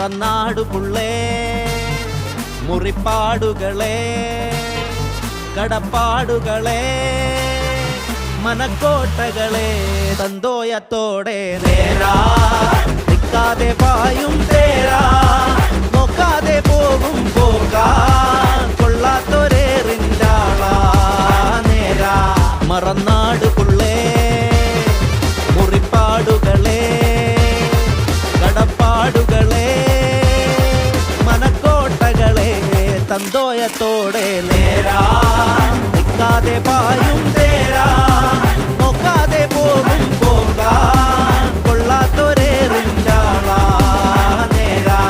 മറന്നാടുപുള്ളേ മുറിപ്പാടുകളെ കടപ്പാടുകളെ മനക്കോട്ടകളെ തന്തോയത്തോടെ നേരാ നിൽക്കാതെ പായും തേരാ നോക്കാതെ പോകും പോകാൻ കൊള്ളാത്തൊരേറിൻ്റാളാ നേരാ മറന്നാടുപുള്ളേ മുറിപ്പാടുകളെ കടപ്പാടുകളെ മനക്കോട്ടകളെ തന്തോയത്തോടെ നേരാ നിൽക്കാതെ പായും തേരാ